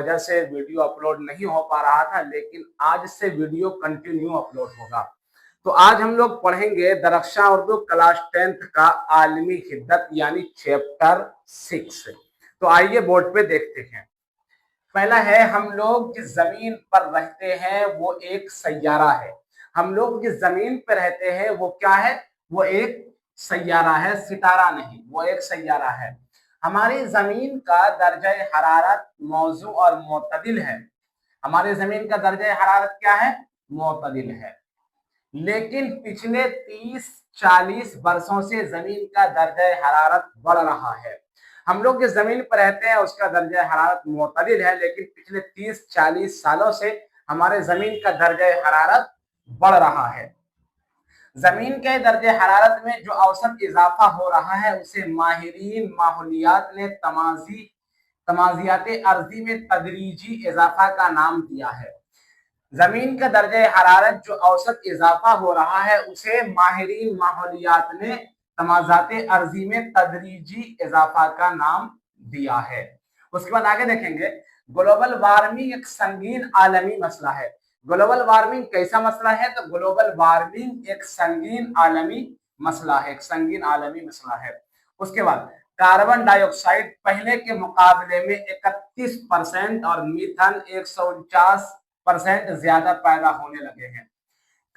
वजह से video upload नहीं हो पा रहा था, लेकिन आज से वीडियो कंटिन्यू अपलोड होगा। तो आज हम लोग पढ़ेंगे दरख्शां उर्दू क्लास 10th का आलमी हिद्दत यानी चैप्टर 6। तो आइए बोर्ड पे देखते हैं। पहला है, हम लोग जिस जमीन पर रहते हैं वो एक सैयारा है। हम लोग जिस जमीन पर रहते हैं वो क्या है? वो एक सैयारा है, सितारा नहीं, वो एक सैयारा है। हमारी जमीन का दर्जा हरारत मौजू और मोतदिल है। हमारी जमीन का दर्जा हरारत क्या है? मोतदिल है। लेकिन पिछले 30-40 वर्षों से जमीन का दर्जा हरारत बढ़ रहा है। हम लोग जिस जमीन पर रहते हैं उसका दर्जा हरारत मोतदिल है, लेकिन पिछले 30-40 सालों से हमारे जमीन का दर्जा हरारत बढ़ रहा है। जमीन के दर्जे हरारत में जो औसत इजाफा हो रहा है उसे माहिरीन माहौलियात ने तमाजियात अर्जी में तदरीजी इजाफा का नाम दिया है। जमीन का दर्जे हरारत जो औसत इजाफा हो रहा है उसे माहिरीन माहौलियात ने तमाजात अर्जी में तदरीजी इजाफा का नाम दिया है। उसके बाद आगे देखेंगे, ग्लोबल वार्मिंग एक संगीन आलमी मसला है। ग्लोबल वार्मिंग कैसा मसला है? तो ग्लोबल वार्मिंग एक संगीन आलमी मसला है, एक संगीन आलमी मसला है। उसके बाद कार्बन डाइऑक्साइड पहले के मुकाबले में 31% और मीथेन 149% ज्यादा पैदा होने लगे हैं।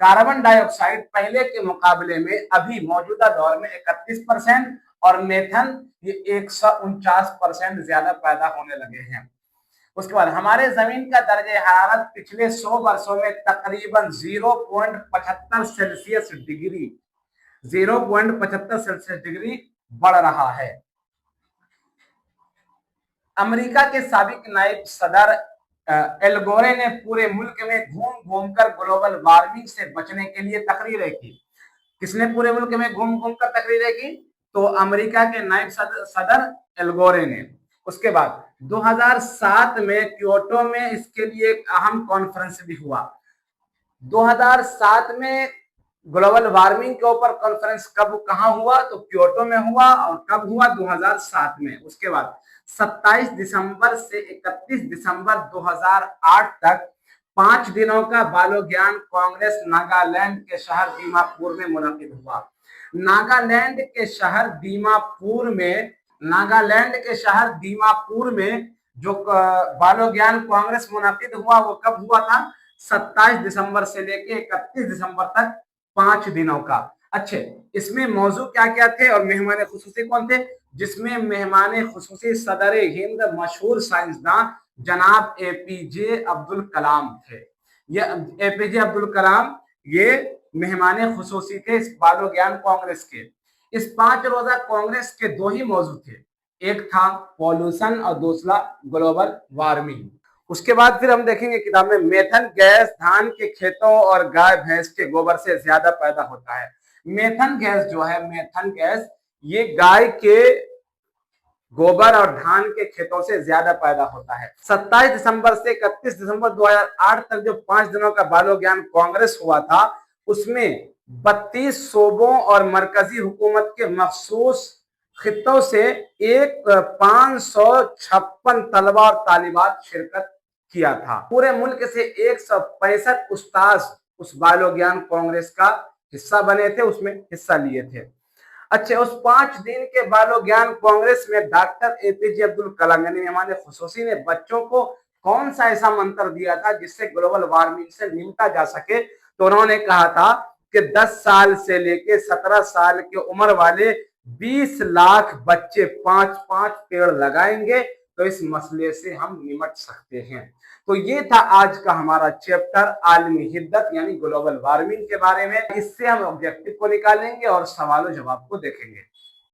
कार्बन डाइऑक्साइड पहले के मुकाबले में अभी मौजूदा दौर में 31% और मेथन ये 149% ज्यादा पैदा होने लगे हैं। उसके बाद हमारे जमीन का दर्जे हरारत पिछले 100 वर्षों में तकरीबन 0.75 सेल्सियस डिग्री बढ़ रहा है। अमेरिका के साबिक नायब सदर एल गोरे ने पूरे मुल्क में घूम घूम कर ग्लोबल वार्मिंग से बचने के लिए तकरीरें की। किसने पूरे मुल्क में घूम घूम कर तकरीरें की? तो अमेरिका के नायब सदर एल गोरे ने। उसके बाद 2007 में क्योटो में इसके लिए एक अहम कॉन्फ्रेंस भी हुआ। 2007 में ग्लोबल वार्मिंग के ऊपर कॉन्फ्रेंस कहाँ हुआ? तो क्योटो में हुआ। और कब हुआ? 2007 में। उसके बाद 27 दिसंबर से 31 दिसंबर 2008 तक 5 दिनों का बालो ज्ञान कांग्रेस नागालैंड के शहर दीमापुर में मुनक्किद हुआ। नागालैंड के शहर दीमापुर में जो बालो ज्ञान कांग्रेस मुनक्किद हुआ वो कब हुआ था? 27 दिसंबर से लेके 31 दिसंबर तक 5 दिनों का। अच्छे, इसमें मौजू क्या क्या थे और मेहमान खुसूसी कौन थे? जिसमें मेहमान खुसूसी सदर हिंद मशहूर साइंसदान जनाब एपीजे अब्दुल कलाम थे। ये एपीजे अब्दुल कलाम ये मेहमान खुसूसी थे इस बालो ज्ञान कांग्रेस के। इस 5 रोजा कांग्रेस के 2 ही मौजू थे, एक था पॉल्यूशन और दूसरा ग्लोबल वार्मिंग। उसके बाद फिर हम देखेंगे किताब में, मेथन गैस धान के खेतों और गाय भैंस के गोबर से ज्यादा पैदा होता है। मेथन गैस जो है, मेथन गैस ये गाय के गोबर और धान के खेतों से ज्यादा पैदा होता है। 27 दिसंबर से 31 दिसंबर 2008 तक जो 5 दिनों का बालो ज्ञान कांग्रेस हुआ था उसमें 32 सूबों और मरकजी हुकूमत के मखसूस खित्तों से 556 तलबा और तालिबात शिरकत किया था। पूरे मुल्क से 165 उस्ताद उस बालो ज्ञान कांग्रेस का हिस्सा बने थे, उसमें हिस्सा लिए थे। अच्छा, उस 5 दिन के बालो ज्ञान कांग्रेस में डॉक्टर एपीजे अब्दुल कलाम यानी मेहमान खुसूसी ने बच्चों को कौन सा ऐसा मंत्र दिया था जिससे ग्लोबल वार्मिंग से निपटा जा सके? तो उन्होंने कहा था कि 10 साल से लेके 17 साल की उम्र वाले 20 लाख बच्चे 5-5 पेड़ लगाएंगे तो इस मसले से हम निपट सकते हैं। तो ये था आज का हमारा चैप्टर आलमी हिद्दत यानी ग्लोबल वार्मिंग के बारे में। इससे हम ऑब्जेक्टिव को निकालेंगे और सवाल जवाब को देखेंगे।